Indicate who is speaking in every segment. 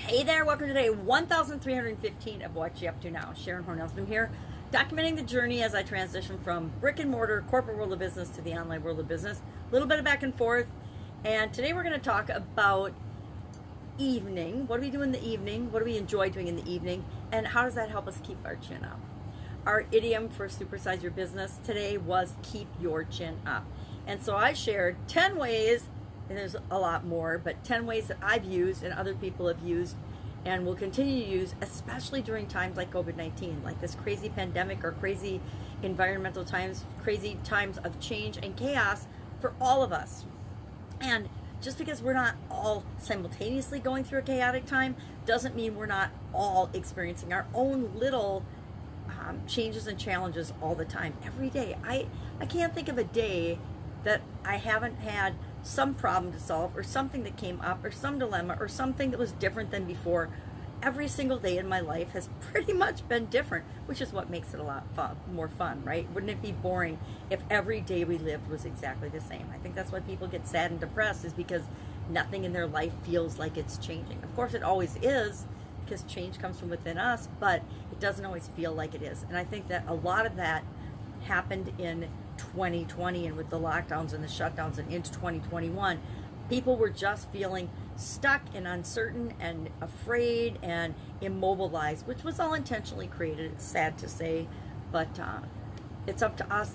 Speaker 1: Hey there, welcome to day 1315 of What You Up To Now. Sharon Horne-Ellstrom here, documenting the journey as I transition from brick and mortar corporate world of business to the online world of business. A little bit of back and forth. And today we're going to talk about evening. What do we do in the evening? What do we enjoy doing in the evening? And how does that help us keep our chin up? Our idiom for supersize your business today was keep your chin up. And so I shared 10 ways, and there's a lot more, but 10 ways that I've used and other people have used and will continue to use, especially during times like COVID-19, like this crazy pandemic or crazy environmental times, crazy times of change and chaos for all of us. And just because we're not all simultaneously going through a chaotic time doesn't mean we're not all experiencing our own little changes and challenges all the time, every day. I can't think of a day that I haven't had some problem to solve or something that came up or some dilemma or something that was different than before. Every single day in my life has pretty much been different, which is what makes it a lot more fun, right? Wouldn't it be boring if every day we lived was exactly the same? I think that's why people get sad and depressed, is because nothing in their life feels like it's changing. Of course, it always is, because change comes from within us, but it doesn't always feel like it is. And I think that a lot of that happened in 2020 and with the lockdowns and the shutdowns, and into 2021, people were just feeling stuck and uncertain and afraid and immobilized, which was all intentionally created. It's sad to say, but it's up to us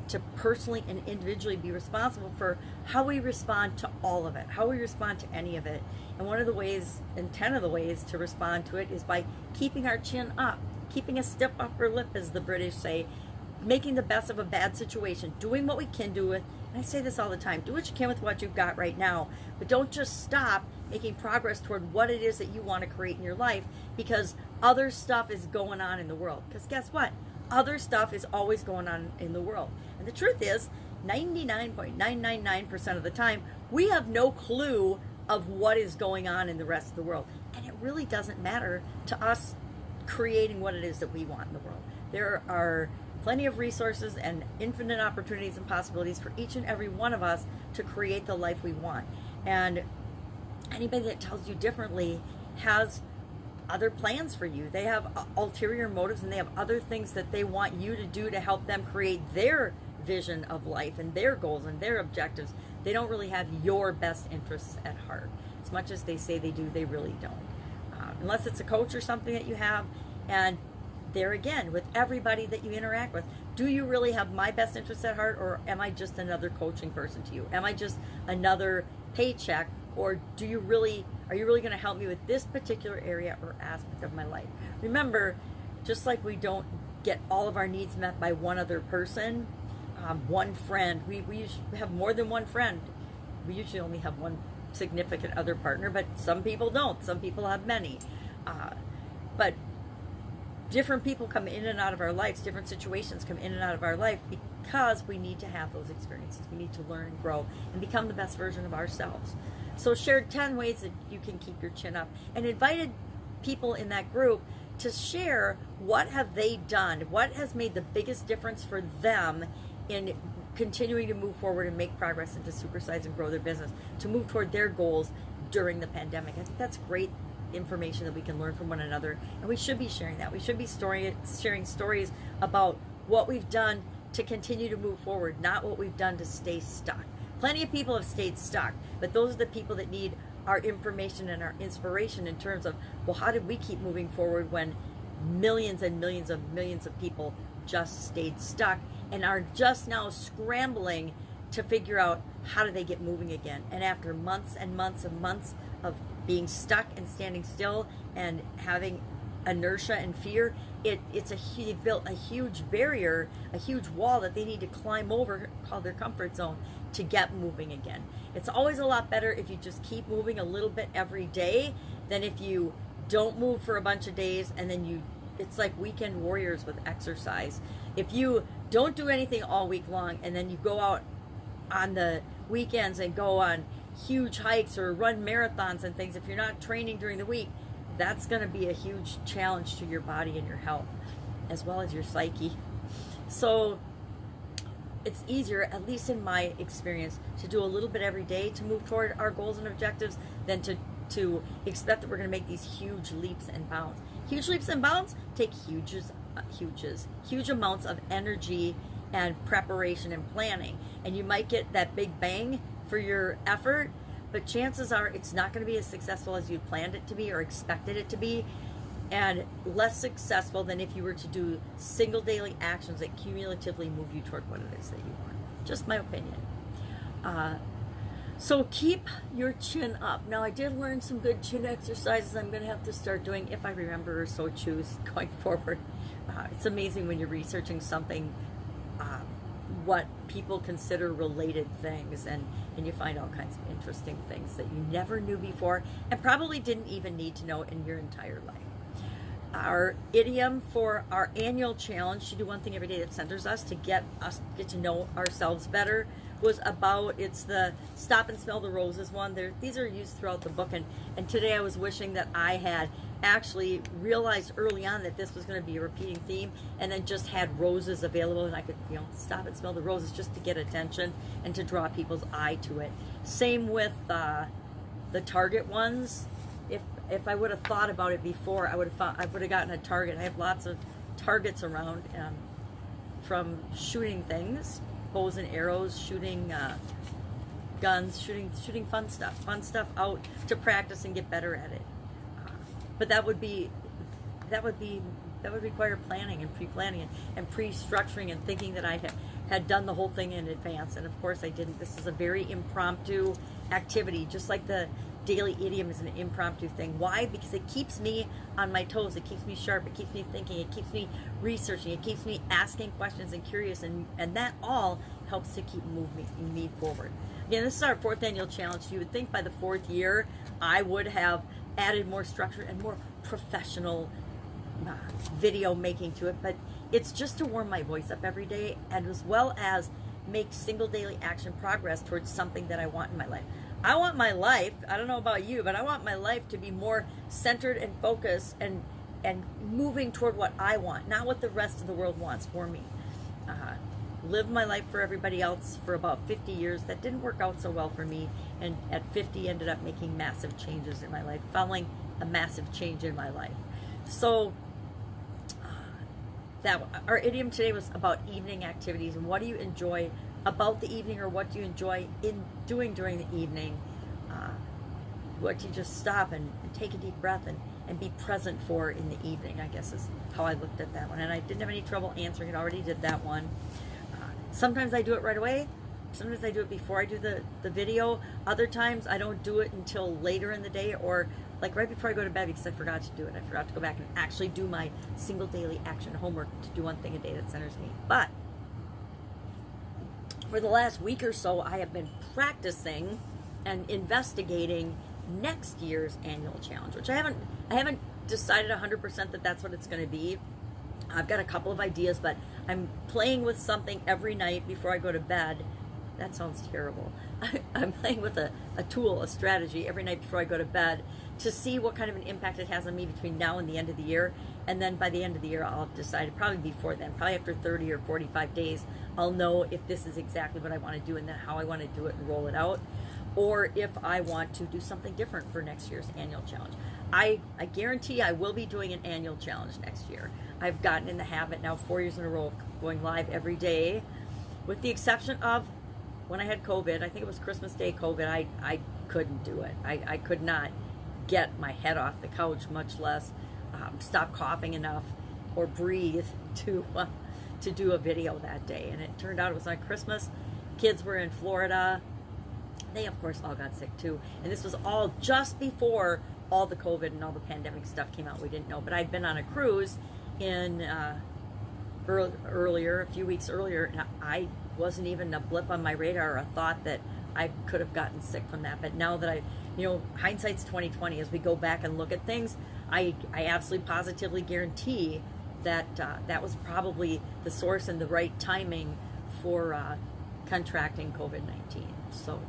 Speaker 1: to personally and individually be responsible for how we respond to all of it, how we respond to any of it. And one of the ways, and 10 of the ways to respond to it, is by keeping our chin up, keeping a stiff upper lip, as the British say, making the best of a bad situation, doing what we can do with, and I say this all the time, do what you can with what you've got right now, but don't just stop making progress toward what it is that you want to create in your life, because other stuff is going on in the world. Because guess what? Other stuff is always going on in the world. And the truth is, 99.999% of the time, we have no clue of what is going on in the rest of the world. And it really doesn't matter to us creating what it is that we want in the world. There are plenty of resources and infinite opportunities and possibilities for each and every one of us to create the life we want. And anybody that tells you differently has other plans for you. They have ulterior motives, and they have other things that they want you to do to help them create their vision of life and their goals and their objectives. They don't really have your best interests at heart. As much as they say they do, they really don't. Unless it's a coach or something that you have. And there again, with everybody that you interact with, do you really have my best interests at heart, or am I just another coaching person to you? Am I just another paycheck, or are you really going to help me with this particular area or aspect of my life? Remember, just like we don't get all of our needs met by one other person, one friend, we usually have more than one friend. We usually only have one significant other partner, but some people don't. Some people have many. But different people come in and out of our lives, different situations come in and out of our life, because we need to have those experiences. We need to learn and grow and become the best version of ourselves. So shared 10 ways that you can keep your chin up, and invited people in that group to share what have they done, what has made the biggest difference for them in continuing to move forward and make progress and to supersize and grow their business, to move toward their goals during the pandemic. I think that's great information that we can learn from one another, and we should be sharing that. We should be sharing stories about what we've done to continue to move forward, not what we've done to stay stuck. Plenty of people have stayed stuck, but those are the people that need our information and our inspiration in terms of, well, how did we keep moving forward when millions and millions of people just stayed stuck and are just now scrambling to figure out how do they get moving again. And after months and months and months of being stuck and standing still and having inertia and fear, they've built a huge barrier, a huge wall that they need to climb over, called their comfort zone, to get moving again. It's always a lot better if you just keep moving a little bit every day than if you don't move for a bunch of days and then it's like weekend warriors with exercise. If you don't do anything all week long and then you go out on the weekends and go on huge hikes or run marathons and things, if you're not training during the week, that's going to be a huge challenge to your body and your health, as well as your psyche. So it's easier, at least in my experience, to do a little bit every day to move toward our goals and objectives than to to expect that we're going to make these huge leaps and bounds. Huge leaps and bounds take huge amounts of energy and preparation and planning. And you might get that big bang for your effort, but chances are it's not going to be as successful as you planned it to be or expected it to be, and less successful than if you were to do single daily actions that cumulatively move you toward what it is that you want. Just my opinion. So keep your chin up. Now, I did learn some good chin exercises I'm going to have to start doing if I remember or so choose going forward. It's amazing when you're researching something, what people consider related things, and you find all kinds of interesting things that you never knew before and probably didn't even need to know in your entire life. Our idiom for our annual challenge to do one thing every day that centers us to get to know ourselves better was about, it's the stop and smell the roses one. These are used throughout the book, and today I was wishing that I had actually realized early on that this was going to be a repeating theme, and then just had roses available and I could, stop and smell the roses just to get attention and to draw people's eye to it. Same with the target ones. If I would have thought about it before, I would have gotten a target. I have lots of targets around, from shooting things, bows and arrows, shooting guns, shooting fun stuff out to practice and get better at it. But that would require planning and pre-planning and pre-structuring and thinking that I had done the whole thing in advance. And of course I didn't. This is a very impromptu activity, just like the daily idiom is an impromptu thing. Why? Because it keeps me on my toes. It keeps me sharp. It keeps me thinking. It keeps me researching. It keeps me asking questions and curious. And that all helps to keep moving me forward. Again, this is our 4th annual challenge. You would think by the 4th year, I would have added more structure and more professional video making to it. But it's just to warm my voice up every day, and as well as make single daily action progress towards something that I want in my life. I want my life, I don't know about you, but I want my life to be more centered and focused and moving toward what I want, not what the rest of the world wants for me. Lived my life for everybody else for about 50 years. That didn't work out so well for me, and at 50 ended up making massive changes in my life, following a massive change in my life. So that our idiom today was about evening activities, and what do you enjoy about the evening, or what do you enjoy in doing during the evening? What do you just stop and take a deep breath and be present for in the evening, I guess is how I looked at that one. And I didn't have any trouble answering it. Already did that one. Sometimes I do it right away. Sometimes I do it before I do the video. Other times I don't do it until later in the day, or like right before I go to bed, because I forgot to do it. I forgot to go back and actually do my single daily action homework to do one thing a day that centers me. But for the last week or so, I have been practicing and investigating next year's annual challenge, which I haven't decided 100% that that's what it's going to be. I've got a couple of ideas, but I'm playing with something every night before I go to bed. That sounds terrible. I'm playing with a tool, a strategy every night before I go to bed to see what kind of an impact it has on me between now and the end of the year. And then by the end of the year, I'll decide, probably before then, probably after 30 or 45 days, I'll know if this is exactly what I want to do and then how I want to do it and roll it out, or if I want to do something different for next year's annual challenge. I guarantee I will be doing an annual challenge next year. I've gotten in the habit now 4 years in a row of going live every day, with the exception of when I had COVID. I think it was Christmas Day COVID. I couldn't do it. I could not get my head off the couch, much less stop coughing enough or breathe to do a video that day. And it turned out it was on Christmas. Kids were in Florida. They, of course, all got sick too. And this was all just before all the COVID and all the pandemic stuff came out. We didn't know. But I'd been on a cruise in earlier, a few weeks earlier, and I wasn't even a blip on my radar or a thought that I could have gotten sick from that. But now that hindsight's 2020, as we go back and look at things, I absolutely positively guarantee that that was probably the source and the right timing for contracting COVID-19. So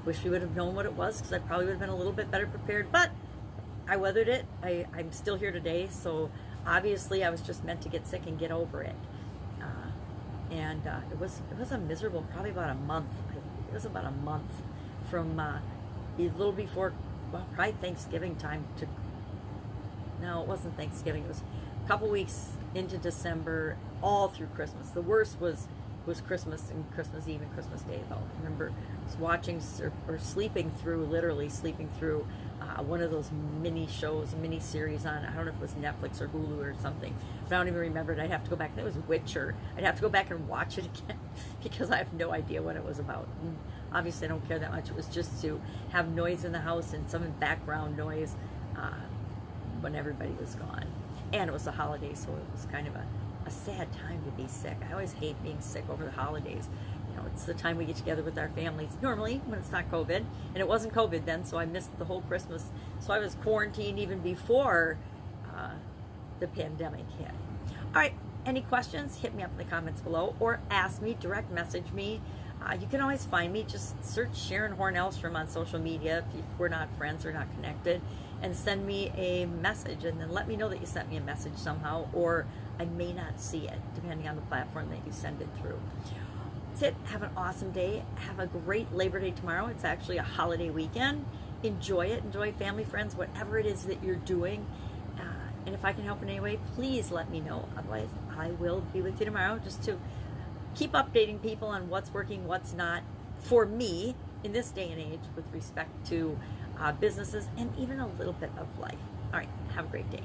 Speaker 1: wish we would have known what it was, because I probably would have been a little bit better prepared, but I weathered it. I'm still here today, so obviously I was just meant to get sick and get over it. And it was a miserable, probably about a month. It was about a month from a little before well, probably Thanksgiving time to, no, it wasn't Thanksgiving. It was a couple weeks into December, all through Christmas. The worst was Christmas and Christmas Eve and Christmas Day, though. I remember I was watching or sleeping through, literally sleeping through one of those mini shows, mini series on, I don't know if it was Netflix or Hulu or something, but I don't even remember it. I'd have to go back. It was Witcher. I'd have to go back and watch it again because I have no idea what it was about. And obviously, I don't care that much. It was just to have noise in the house and some background noise when everybody was gone. And it was the holidays, so it was kind of a sad time to be sick. I always hate being sick over the holidays. You know, it's the time we get together with our families, normally when it's not COVID. And it wasn't COVID then, so I missed the whole Christmas. So I was quarantined even before the pandemic hit. All right, any questions? Hit me up in the comments below or ask me, direct message me. You can always find me. Just search Sharon Horne-Ellstrom on social media if we're not friends or not connected, and send me a message, and then let me know that you sent me a message somehow, or I may not see it depending on the platform that you send it through. That's it. Have an awesome day. Have a great Labor Day tomorrow. It's actually a holiday weekend. Enjoy it. Enjoy family, friends, whatever it is that you're doing. And if I can help in any way, please let me know. Otherwise, I will be with you tomorrow just to keep updating people on what's working, what's not for me in this day and age with respect to businesses and even a little bit of life. All right. Have a great day.